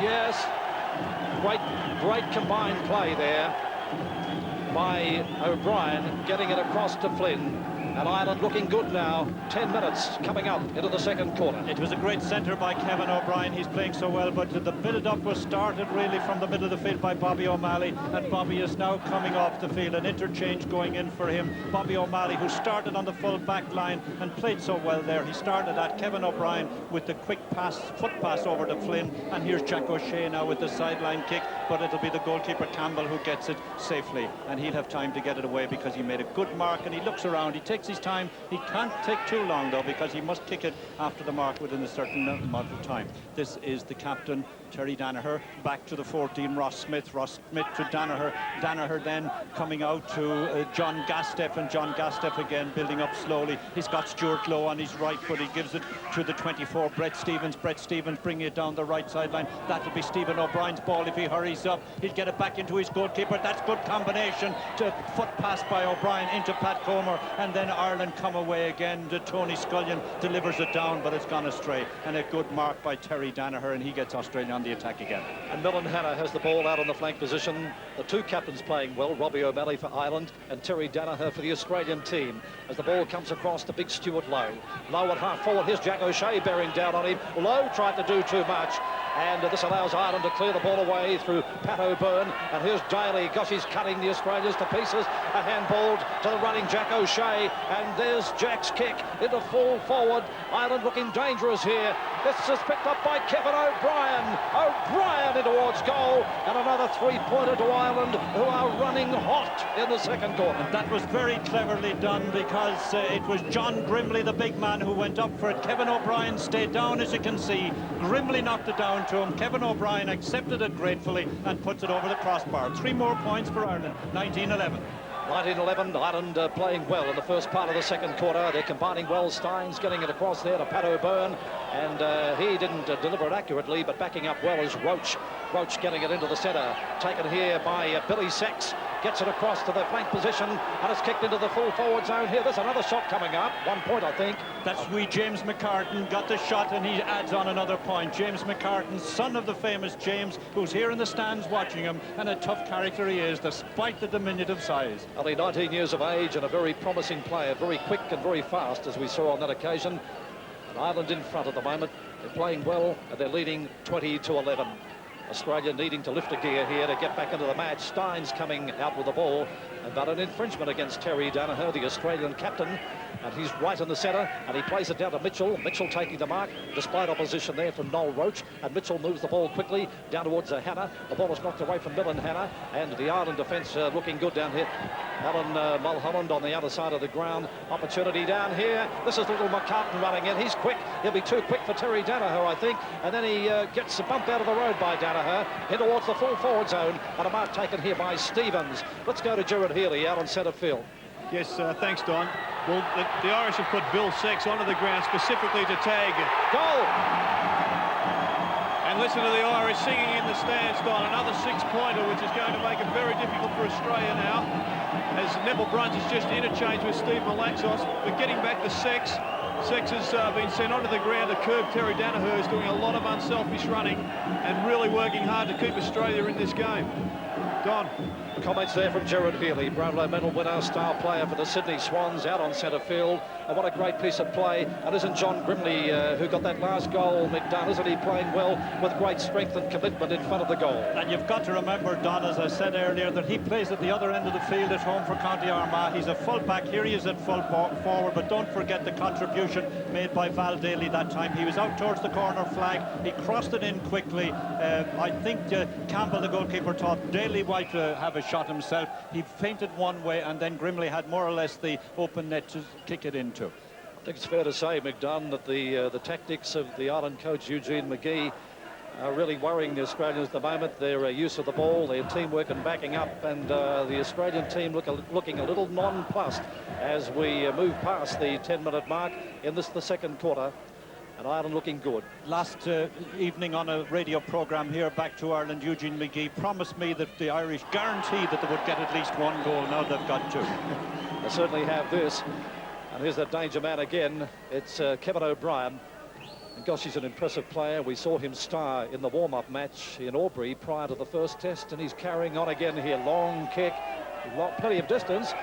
Yes. Great combined play there by O'Brien, getting it across to Flynn. And Ireland looking good now. 10 minutes coming up into the second quarter. It was a great centre by Kevin O'Brien. He's playing so well, but the build-up was started really from the middle of the field by Bobby O'Malley, and Bobby is now coming off the field. An interchange going in for him. Bobby O'Malley, who started on the full back line and played so well there. He started at Kevin O'Brien with the quick pass, foot pass over to Flynn, and here's Jack O'Shea now with the sideline kick, but it'll be the goalkeeper Campbell who gets it safely, and he'll have time to get it away because he made a good mark, and he looks around. He takes his time. He can't take too long though, because he must kick it after the mark within a certain amount of time. This is the captain, Terry Danaher, back to the 14, Ross Smith to Danaher. Danaher then coming out to John Gastev, and John Gastev again building up slowly. He's got Stuart Lowe on his right foot. He gives it to the 24, Brett Stevens. Brett Stevens bringing it down the right sideline. That'll be Stephen O'Brien's ball if he hurries up. He'll get it back into his goalkeeper. That's good combination to foot pass by O'Brien into Pat Comer, and then Ireland come away again. Tony Scullion delivers it down, but it's gone astray. And a good mark by Terry Danaher, and he gets Australia on the attack again. And Millen Hannah has the ball out on the flank position. The two captains playing well, Robbie O'Malley for Ireland and Terry Danaher for the Australian team, as the ball comes across to big Stuart Lowe. Lowe at half forward. Here's Jack O'Shea bearing down on him. Lowe tried to do too much, and this allows Ireland to clear the ball away through Pat O'Byrne. And here's Daly. Gosh, he's cutting the Australians to pieces. A handball to the running Jack O'Shea, and there's Jack's kick into full forward. Ireland looking dangerous here. This is picked up by Kevin O'Brien. O'Brien in towards goal, and another three-pointer to Ireland, who are running hot in the second quarter. And that was very cleverly done, because it was John Grimley, the big man, who went up for it. Kevin O'Brien stayed down, as you can see. Grimley knocked it down to him. Kevin O'Brien accepted it gratefully and puts it over the crossbar. 3 more points for Ireland. 19-11. 19-11, Ireland playing well in the first part of the second quarter. They're combining well. Steins getting it across there to Pat O'Byrne, and he didn't deliver it accurately, but backing up well is Roach. Roach getting it into the centre, taken here by Billy Sachs. Gets it across to the flank position, and it's kicked into the full forward zone here. There's another shot coming up. 1 point, I think. That's wee James McCartan got the shot, and he adds on another point. James McCartan, son of the famous James, who's here in the stands watching him, and a tough character he is, despite the diminutive size. Only 19 years of age and a very promising player, very quick and very fast, as we saw on that occasion. And Ireland in front at the moment. They're playing well, and they're leading 20-11. Australia needing to lift a gear here to get back into the match. Steins coming out with the ball, but an infringement against Terry Danaher, the Australian captain, and he's right in the centre, and he plays it down to Mitchell. Mitchell taking the mark despite opposition there from Noel Roach, and Mitchell moves the ball quickly down towards Hannah. The ball is knocked away from Millen Hannah, and the Ireland defence looking good down here. Alan Mulholland on the other side of the ground. Opportunity down here. This is little McCartan running in. He's quick. He'll be too quick for Terry Danaher, I think, and then he gets a bump out of the road by Danaher in towards the full forward zone, and a mark taken here by Stevens. Let's go to Gerard Healy out on centre field. Yes, thanks, Don. Well, the Irish have put Bill Sachs onto the ground specifically to tag. Goal! And listen to the Irish singing in the stands, Don. Another 6-pointer, which is going to make it very difficult for Australia now, as Neville Bruns has just interchanged with Steve Malaxos. We're getting back to Sachs. Sex has been sent onto the ground to curb Terry Danaher, who's doing a lot of unselfish running and really working hard to keep Australia in this game. Don. Comments there from Gerard Healy, Brownlow medal winner, star player for the Sydney Swans, out on centre field. And what a great piece of play. And isn't John Grimley, who got that last goal, McDonald, isn't he playing well with great strength and commitment in front of the goal? And you've got to remember, Don, as I said earlier, that he plays at the other end of the field at home for County Armagh. He's a full-back. Here he is at full forward, but don't forget the contribution made by Val Daly that time. He was out towards the corner flag. He crossed it in quickly. I think Campbell, the goalkeeper, thought Daly might have a shot himself. He feinted one way, and then Grimley had more or less the open net to kick it into. I think it's fair to say, McDunn, that the tactics of the Ireland coach Eugene McGee are really worrying the Australians at the moment. Their use of the ball, their teamwork and backing up, and the Australian team looking a little nonplussed as we move past the 10-minute mark in the second quarter. And Ireland looking good. Last evening on a radio programme here back to Ireland, Eugene McGee promised me that the Irish guaranteed that they would get at least one goal. Now they've got two. They certainly have this. And here's the danger man again. It's Kevin O'Brien. And gosh, he's an impressive player. We saw him star in the warm-up match in Albury prior to the first test, and he's carrying on again here. Long kick, plenty of distance.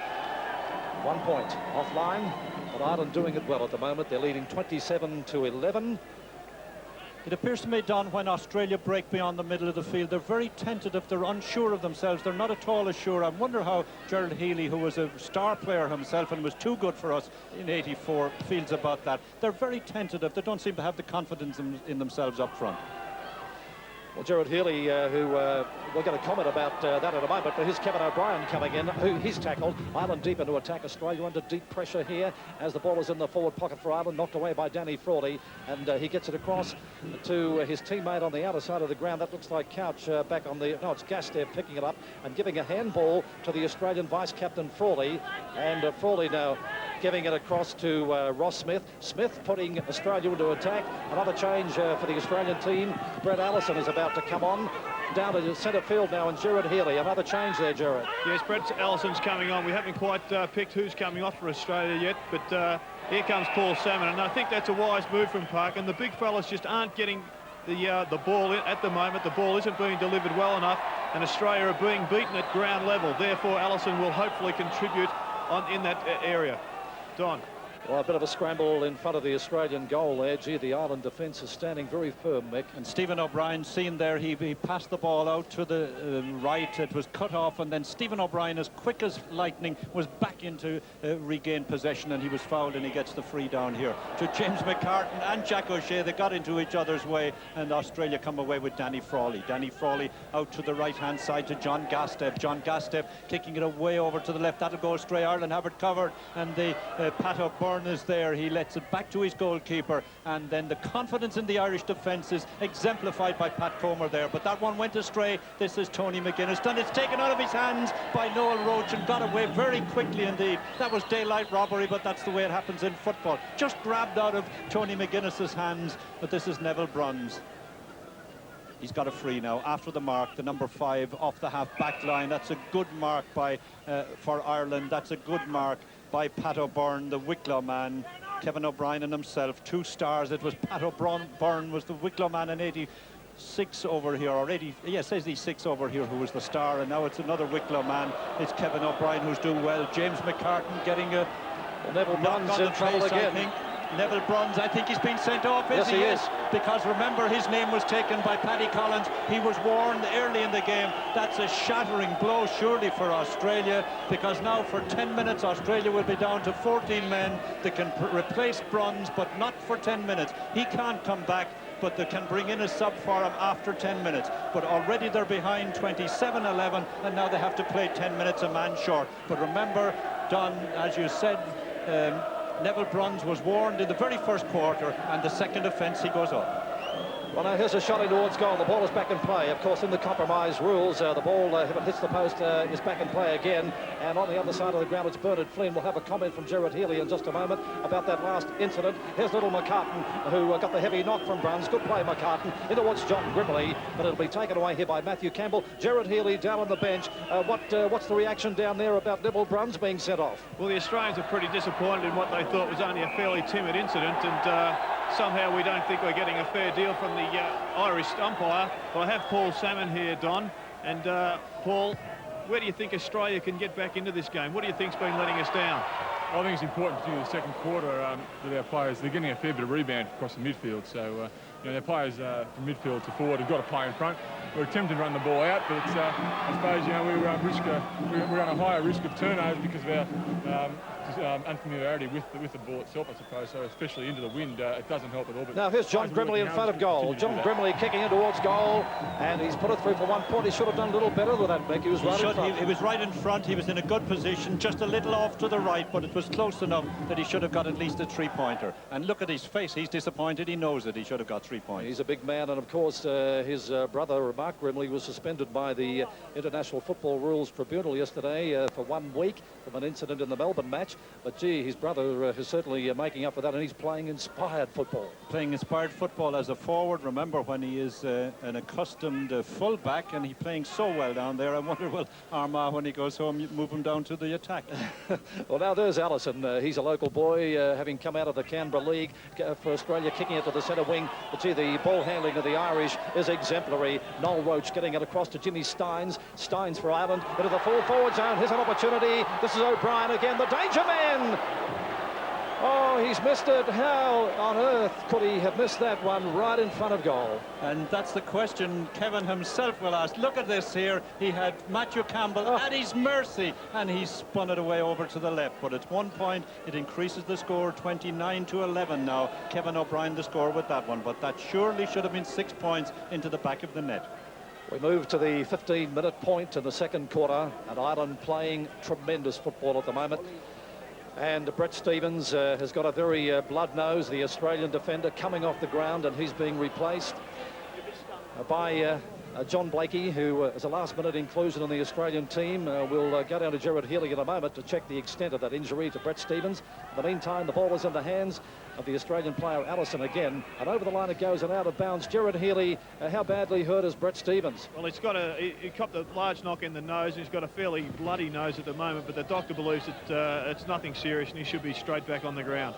1 point offline. But Ireland doing it well at the moment. They're leading 27-11. It appears to me, Don, when Australia break beyond the middle of the field, they're very tentative, they're unsure of themselves, they're not at all assured. I wonder how Gerard Healy, who was a star player himself and was too good for us in '84, feels about that. They're very tentative, they don't seem to have the confidence in themselves up front. Well, Gerard Healy, who we're going to comment about that in a moment, but here's Kevin O'Brien coming in, who he's tackled. Ireland deep into attack. Australia under deep pressure here as the ball is in the forward pocket for Ireland, knocked away by Danny Frawley, and he gets it across to his teammate on the outer side of the ground. That looks like Couch back on the... No, it's Gastev picking it up and giving a handball to the Australian vice-captain Frawley, and Frawley now giving it across to Ross Smith. Smith putting Australia into attack. Another change for the Australian team. Brett Allison is about to come on. Down to the centre field now, and Gerard Healy. Another change there, Gerard. Yes, Brett Allison's coming on. We haven't quite picked who's coming off for Australia yet, but here comes Paul Salmon, and I think that's a wise move from Park. And the big fellas just aren't getting the ball in at the moment. The ball isn't being delivered well enough, and Australia are being beaten at ground level. Therefore, Allison will hopefully contribute in that area. Don. Well, a bit of a scramble in front of the Australian goal there. Gee, the Ireland defence is standing very firm, Mick. And Stephen O'Brien, seen there, he passed the ball out to the right. It was cut off, and then Stephen O'Brien, as quick as lightning, was back into regain possession, and he was fouled, and he gets the free down here to James McCartan and Jack O'Shea. They got into each other's way, and Australia come away with Danny Frawley. Danny Frawley out to the right-hand side to John Gastev. John Gastev kicking it away over to the left. That'll go astray. Ireland have it covered, and the Pat O'Byrne is there. He lets it back to his goalkeeper, and then the confidence in the Irish defence is exemplified by Pat Comer there, but that one went astray. This is Tony McGuinness done. It's taken out of his hands by Noel Roach and got away very quickly indeed. That was daylight robbery, but that's the way it happens in football. Just grabbed out of Tony McGuinness's hands, but this is Neville Bruns. He's got a free now after the mark, the number 5 off the half-back line. That's a good mark by for Ireland. That's a good mark by Pat O'Byrne, the Wicklow man. Kevin O'Brien and himself, 2 stars. It was Pat O'Byrne was the Wicklow man in 86 over here, or 80, yes, 86 over here, who was the star, and now it's another Wicklow man. It's Kevin O'Brien who's doing well. James McCartan getting a... Well, Neville Bruns in trouble again. Neville Bruns, I think he's been sent off. Yes, he is. Because remember, his name was taken by Paddy Collins. He was warned early in the game. That's a shattering blow, surely, for Australia, because now for 10 minutes, Australia will be down to 14 men. They can replace Bruns, but not for 10 minutes. He can't come back, but they can bring in a sub for him after 10 minutes. But already they're behind 27-11, and now they have to play 10 minutes a man short. But remember, Don, as you said, Neville Bruns was warned in the very first quarter, and the second offence he goes up. Well, now here's a shot in towards goal. The ball is back in play. Of course, in the compromise rules, the ball, if it hits the post, is back in play again. And on the other side of the ground, it's Bernard Flynn. We'll have a comment from Gerard Healy in just a moment about that last incident. Here's little McCartan, who got the heavy knock from Bruns. Good play, McCartan. In towards John Grimley, but it'll be taken away here by Matthew Campbell. Gerard Healy down on the bench. What's the reaction down there about Neville Bruns being sent off? Well, the Australians are pretty disappointed in what they thought was only a fairly timid incident, and somehow we don't think we're getting a fair deal from the Irish umpire. But I have Paul Salmon here, Don. And Paul, where do you think Australia can get back into this game? What do you think's been letting us down? I think it's important, particularly the second quarter, that our players, they're getting a fair bit of rebound across the midfield. So, you know, their players from midfield to forward have got to play in front. We're attempting to run the ball out, but it's, I suppose, you know, we're on a higher risk of turnovers because of our unfamiliarity with the ball itself, I suppose. So especially into the wind, it doesn't help at all. But now here's John Grimley in front of goal. John Grimley kicking in towards goal, and he's put it through for 1 point. He should have done a little better than that, Mick. He was right in front. He was right in front. He was in a good position, just a little off to the right, but it was close enough that he should have got at least a 3-pointer. And look at his face. He's disappointed. He knows that he should have got 3 points. He's a big man, and of course his brother Mark Grimley was suspended by the International Football Rules Tribunal yesterday for 1 week from an incident in the Melbourne match. But gee, his brother is certainly making up for that, and he's playing inspired football. Playing inspired football as a forward. Remember when he is an accustomed full-back, and he's playing so well down there. I wonder, will Armagh, when he goes home, move him down to the attack? Well, now there's Allison. He's a local boy, having come out of the Canberra League for Australia, kicking it to the centre wing. But gee, the ball handling of the Irish is exemplary. Noel Roach getting it across to Jimmy Steins. Steins for Ireland into the full forward zone. Here's an opportunity. This is O'Brien again, the danger man. Oh, he's missed it. How on earth could he have missed that one right in front of goal? And that's the question Kevin himself will ask. Look at this here. He had Matthew Campbell at his mercy, and he spun it away over to the left. But it's 1 point. It increases the score 29-11 now. Kevin O'Brien the score with that one. But that surely should have been 6 points into the back of the net. We move to the 15-minute point in the second quarter, and Ireland playing tremendous football at the moment. And Brett Stevens has got a very blood nose, the Australian defender, coming off the ground, and he's being replaced by John Blakey, who is a last-minute inclusion in the Australian team. We'll go down to Gerard Healy in a moment to check the extent of that injury to Brett Stevens. In the meantime, the ball is in the hands of the Australian player Allison again, and over the line it goes and out of bounds. Gerard Healy, how badly hurt is Brett Stevens? Well, he copped a large knock in the nose. He's got a fairly bloody nose at the moment, but the doctor believes that it's nothing serious and he should be straight back on the ground.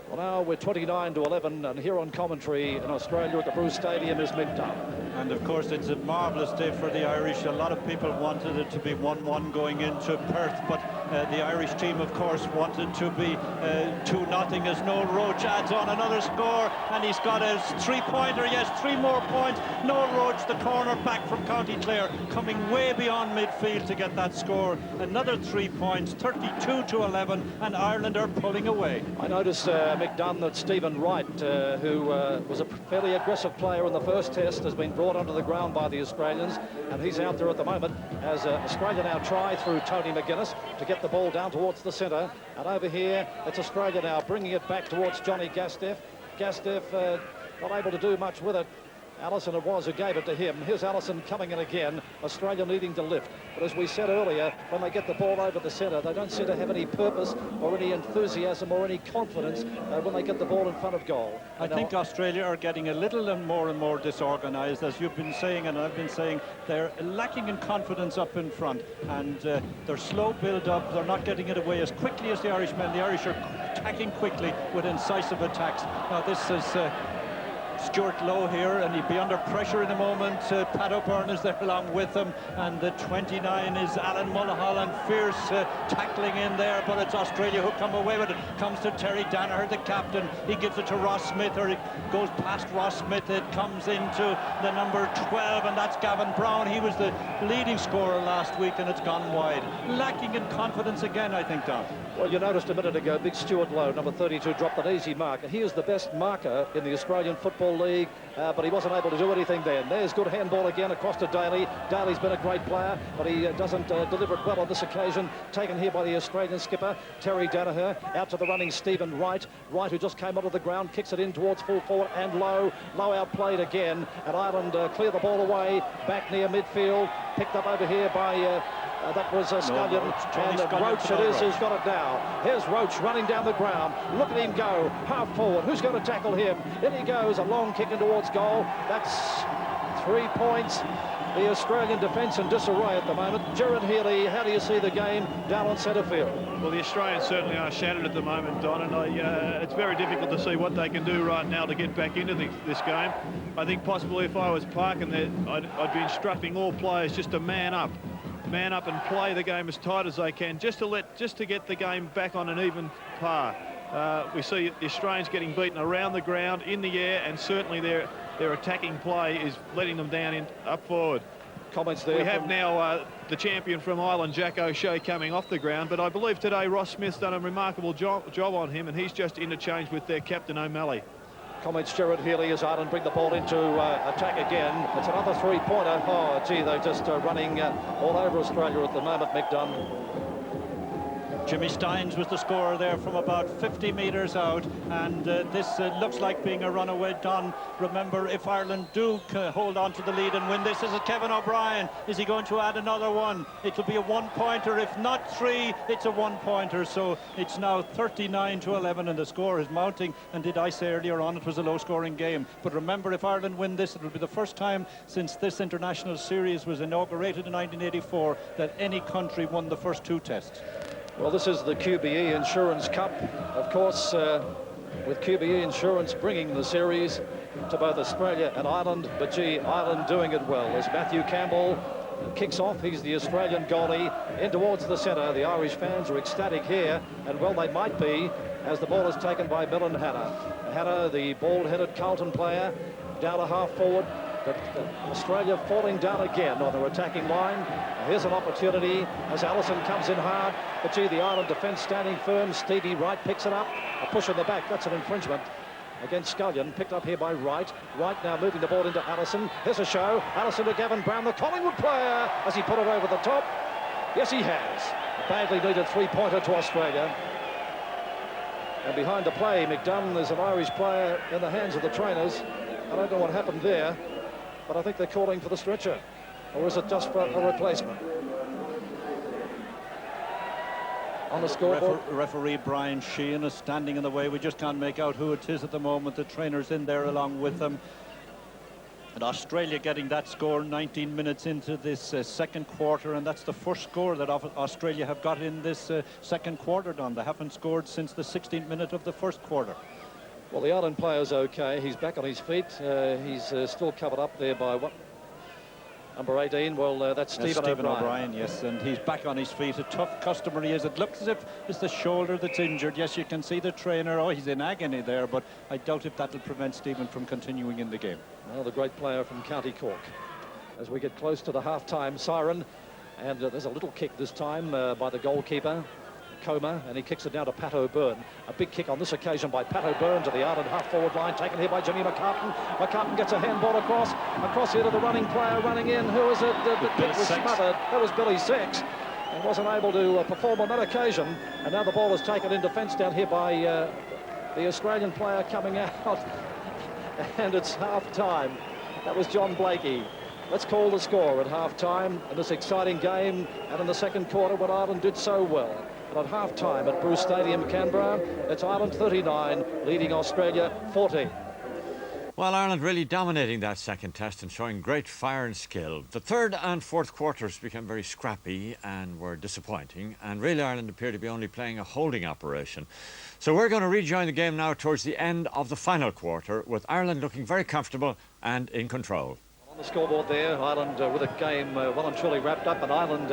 Well, now we're 29-11, and here on commentary in Australia at the Bruce Stadium is Mick Dunn. And of course, it's a marvellous day for the Irish. A lot of people wanted it to be 1-1 going into Perth, but the Irish team, of course, wanted to be 2-0 as Noel Roach adds on another score, and he's got a 3-pointer. Yes, 3 more points. Noel Roach, the corner back from County Clare, coming way beyond midfield to get that score. Another 3 points, 32-11, and Ireland are pulling away. I noticed Mick Dunn that Stephen Wright, who was a fairly aggressive player in the first test, has been brought onto the ground by the Australians, and he's out there at the moment as Australia now try through Tony McGuinness to get the ball down towards the centre. And over here, it's Australia now bringing it back towards Johnny Gastev. Gastev not able to do much with it. Allison it was who gave it to him. Here's Allison coming in again. Australia needing to lift. But as we said earlier, when they get the ball over the centre, they don't seem to have any purpose or any enthusiasm or any confidence when they get the ball in front of goal. I think Australia are getting a little and more disorganised, as you've been saying and I've been saying. They're lacking in confidence up in front, and they're slow build-up. They're not getting it away as quickly as the Irishmen. The Irish are attacking quickly with incisive attacks. Now this is Stuart Lowe here, and he'll be under pressure in a moment. Pat O'Byrne is there along with him, and the 29 is Alan Mulholland. Fierce tackling in there, but it's Australia who come away with it. Comes to Terry Danaher, the captain. He gives it to Ross Smith, or it goes past Ross Smith. It comes into the number 12, and that's Gavin Brown. He was the leading scorer last week, and it's gone wide. Lacking in confidence again, I think, Don. Well, you noticed a minute ago, big Stuart Lowe, number 32, dropped an easy mark. He is the best marker in the Australian Football Football League, but he wasn't able to do anything then. There's good handball again across to Daly. Daly's been a great player, but he doesn't deliver it well on this occasion. Taken here by the Australian skipper, Terry Danaher. Out to the running Stephen Wright. Wright, who just came onto the ground, kicks it in towards full forward and low. Low outplayed again, and Ireland clear the ball away. Back near midfield. Picked up over here by... that was Scullion, and Roach it is who's got it now. Here's Roach running down the ground. Look at him go, half forward. Who's going to tackle him? In he goes, a long kick in towards goal. That's 3 points. The Australian defence in disarray at the moment. Gerard Healy, how do you see the game down on centre field? Well, the Australians certainly are shattered at the moment, Don, and it's very difficult to see what they can do right now to get back into this game. I think possibly if I was Parkin, I'd be instructing all players just to man up and play the game as tight as they can, just to get the game back on an even par. We see the Australians getting beaten around the ground, in the air, and certainly their attacking play is letting them down up forward. Comments there. We have now the champion from Ireland, Jack O'Shea, coming off the ground, but I believe today Ross Smith's done a remarkable job on him, and he's just interchanged with their captain O'Malley. Comments Gerard Healy as Ireland bring the ball into attack again. It's another three-pointer. Oh, gee, they're just running all over Australia at the moment, Mick Dunn. Jimmy Steins was the scorer there from about 50 metres out, and this looks like being a runaway. Don, remember, if Ireland do hold on to the lead and win this, is it Kevin O'Brien? Is he going to add another one? It'll be a one-pointer. If not three, it's a one-pointer. So it's now 39-11, and the score is mounting. And did I say earlier on it was a low-scoring game? But remember, if Ireland win this, it'll be the first time since this international series was inaugurated in 1984 that any country won the first two tests. Well, this is the QBE Insurance Cup, of course, with QBE Insurance bringing the series to both Australia and Ireland. But gee, Ireland doing it well as Matthew Campbell kicks off. He's the Australian goalie in towards the centre. The Irish fans are ecstatic here, and well, they might be, as the ball is taken by Millen Hanna. Hanna, the bald-headed Carlton player, down a half forward. But Australia falling down again on their attacking line. Here's an opportunity as Allison comes in hard. But gee, the Ireland defence standing firm. Stevie Wright picks it up. A push in the back. That's an infringement against Scullion. Picked up here by Wright. Wright now moving the ball into Allison. Here's a show. Allison to Gavin Brown, the Collingwood player. Has he put it over the top? Yes, he has. A badly needed three-pointer to Australia. And behind the play, McDunn, there's an Irish player in the hands of the trainers. I don't know what happened there, but I think they're calling for the stretcher. Or is it just for a replacement? On the scoreboard. Referee Brian Sheehan is standing in the way. We just can't make out who it is at the moment. The trainer's in there along with them. And Australia getting that score 19 minutes into this second quarter, and that's the first score that Australia have got in this second quarter, Don. They haven't scored since the 16th minute of the first quarter. Well, the Ireland player's okay. He's back on his feet. He's still covered up there by what? Number 18. Well, that's Stephen O'Brien, yes, and he's back on his feet. A tough customer he is. It looks as if it's the shoulder that's injured. Yes, you can see the trainer. Oh, he's in agony there, but I doubt if that'll prevent Stephen from continuing in the game. Well, the great player from County Cork. As we get close to the half-time siren, and there's a little kick this time by the goalkeeper, Comer, and he kicks it down to Pat O'Byrne. A big kick on this occasion by Pat O'Byrne to the Ireland half-forward line, taken here by Jimmy McCartan. McCartan gets a handball across here to the running player, running in. Who is it? The kick was smothered. That was Billy Six, and wasn't able to perform on that occasion. And now the ball is taken in defence down here by the Australian player coming out, and it's half-time. That was John Blakey. Let's call the score at half-time in this exciting game, and in the second quarter when Ireland did so well. At half-time at Bruce Stadium, Canberra, it's Ireland 39, leading Australia 40. Well, Ireland really dominating that second test and showing great fire and skill. The third and fourth quarters became very scrappy and were disappointing, and really Ireland appeared to be only playing a holding operation. So we're going to rejoin the game now towards the end of the final quarter, with Ireland looking very comfortable and in control. On the scoreboard there, Ireland with a game well and truly wrapped up, and Ireland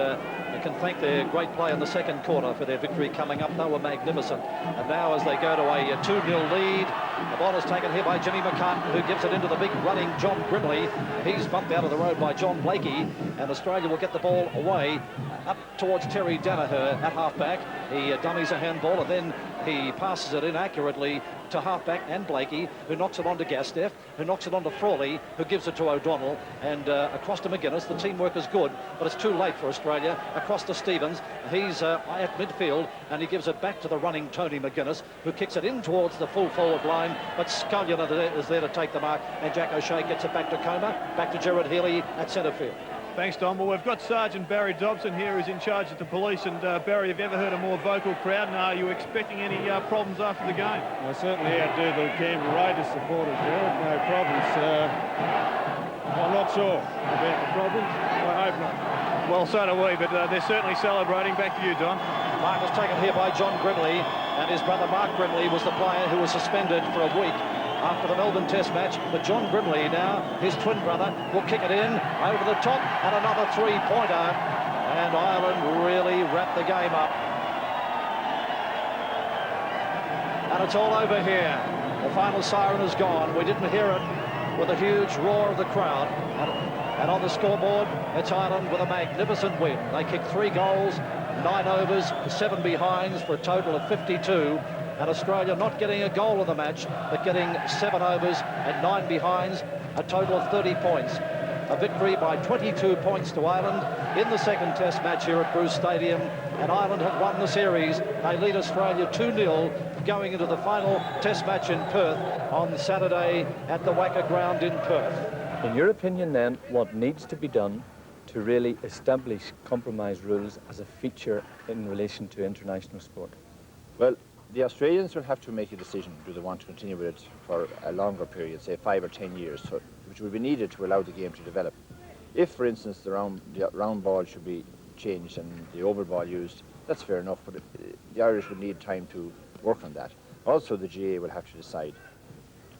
can thank their great play in the second quarter for their victory coming up. They were magnificent. And now as they go to a 2-0 lead, the ball is taken here by Jimmy McCartan, who gives it into the big running John Grimley. He's bumped out of the road by John Blakey, and Australia will get the ball away up towards Terry Danaher at halfback. He dummies a handball, and then He passes it inaccurately to halfback and Blakey, who knocks it onto Gasteff, who knocks it onto Frawley, who gives it to O'Donnell, and across to McGuinness. The teamwork is good, but it's too late for Australia. Across to Stevens. He's at midfield, and he gives it back to the running Tony McGuinness, who kicks it in towards the full forward line, but Scullion is there to take the mark, and Jack O'Shea gets it back to Comer, back to Gerard Healy at centre field. Thanks, Don. Well, we've got Sergeant Barry Dobson here, who's in charge of the police. And Barry, have you ever heard a more vocal crowd? And are you expecting any problems after the game? Well, certainly I do. The game right as supporters there. No problems. I'm not sure about the problems. I hope not. Well, so do we, but they're certainly celebrating. Back to you, Don. Mark was taken here by John Grimley, and his brother Mark Grimley was the player who was suspended for a week after the Melbourne Test match. But John Grimley now, his twin brother, will kick it in over the top, and another three-pointer, and Ireland really wrapped the game up. And it's all over here. The final siren is gone. We didn't hear it with a huge roar of the crowd. And on the scoreboard, it's Ireland with a magnificent win. They kicked 3 goals, 9 overs, 7 behinds for a total of 52. And Australia not getting a goal in the match, but getting 7 overs and 9 behinds, a total of 30 points. A victory by 22 points to Ireland in the second Test match here at Bruce Stadium, and Ireland have won the series. They lead Australia 2-0 going into the final Test match in Perth on Saturday at the Wacker Ground in Perth. In your opinion, then, what needs to be done to really establish compromise rules as a feature in relation to international sport? Well, the Australians will have to make a decision. Do they want to continue with it for a longer period, say 5 or 10 years, which will be needed to allow the game to develop. If, for instance, the round ball should be changed and the oval ball used, that's fair enough, but the Irish would need time to work on that. Also, the GA will have to decide,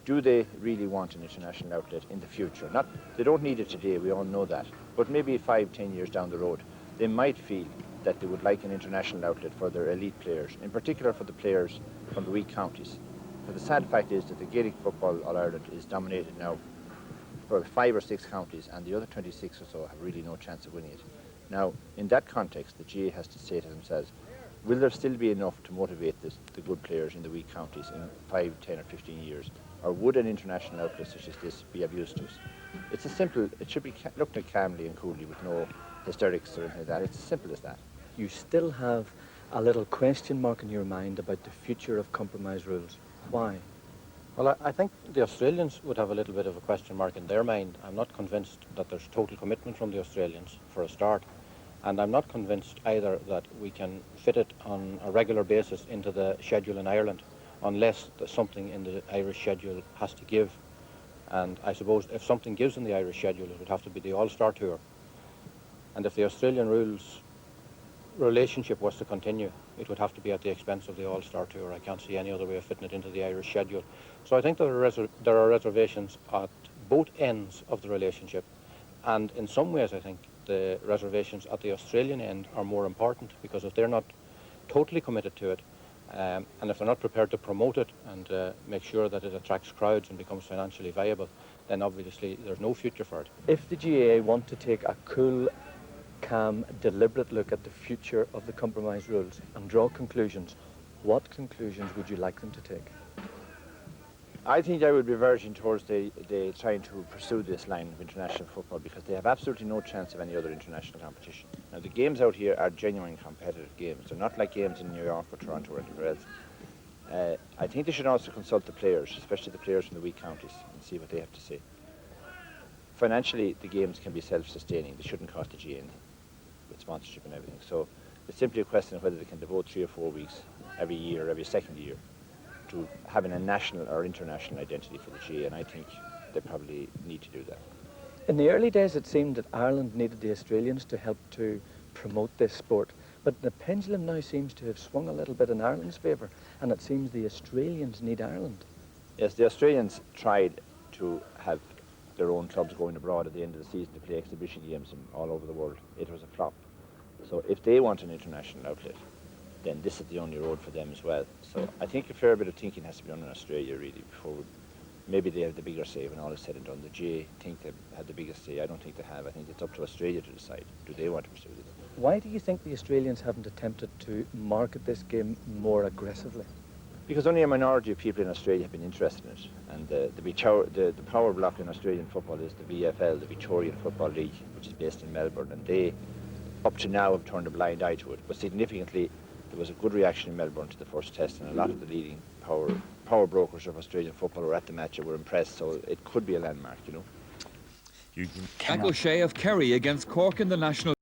do they really want an international outlet in the future? They don't need it today, we all know that, but maybe 5, 10 years down the road, they might feel that they would like an international outlet for their elite players, in particular for the players from the weak counties. But the sad fact is that the Gaelic Football All-Ireland is dominated now for 5 or 6 counties, and the other 26 or so have really no chance of winning it. Now, in that context, the GA has to say to themselves, will there still be enough to motivate the good players in the weak counties in 5, 10 or 15 years? Or would an international outlet such as this be of use to us? It's it should be looked at calmly and coolly with no hysterics or anything like that. It's as simple as that. You still have a little question mark in your mind about the future of compromise rules. Why? Well, I think the Australians would have a little bit of a question mark in their mind. I'm not convinced that there's total commitment from the Australians, for a start. And I'm not convinced either that we can fit it on a regular basis into the schedule in Ireland, unless something in the Irish schedule has to give. And I suppose if something gives in the Irish schedule, it would have to be the All-Star Tour. And if the Australian rules relationship was to continue, it would have to be at the expense of the All-Star Tour. I can't see any other way of fitting it into the Irish schedule. So I think there are reservations at both ends of the relationship. And in some ways, I think the reservations at the Australian end are more important, because if they're not totally committed to it, and if they're not prepared to promote it and make sure that it attracts crowds and becomes financially viable, then obviously there's no future for it. If the GAA want to take a cool, calm, deliberate look at the future of the compromise rules and draw conclusions, what conclusions would you like them to take? I think I would be verging towards they trying to pursue this line of international football, because they have absolutely no chance of any other international competition. Now, the games out here are genuine competitive games. They're not like games in New York or Toronto or anywhere else. I think they should also consult the players, especially the players from the weak counties, and see what they have to say. Financially, the games can be self-sustaining. They shouldn't cost the GA anything with sponsorship and everything. So it's simply a question of whether they can devote 3 or 4 weeks every year, every second year, to having a national or international identity for the GA, and I think they probably need to do that. In the early days, it seemed that Ireland needed the Australians to help to promote this sport, but the pendulum now seems to have swung a little bit in Ireland's favour, and it seems the Australians need Ireland. Yes, the Australians tried to have their own clubs going abroad at the end of the season to play exhibition games all over the world. It was a flop. So if they want an international outlet, then this is the only road for them as well. So I think a fair bit of thinking has to be done in Australia, really, before maybe they have the bigger say when all is said and done. The GA think they've had the biggest say. I don't think they have. I think it's up to Australia to decide. Do they want to pursue this? Why do you think the Australians haven't attempted to market this game more aggressively? Because only a minority of people in Australia have been interested in it. And the power block in Australian football is the VFL, the Victorian Football League, which is based in Melbourne. And they, up to now, have turned a blind eye to it. But significantly, there was a good reaction in Melbourne to the first test, and a lot of the leading power brokers of Australian football were at the match and were impressed. So it could be a landmark, you know. Jack O'Shea of Kerry against Cork in the National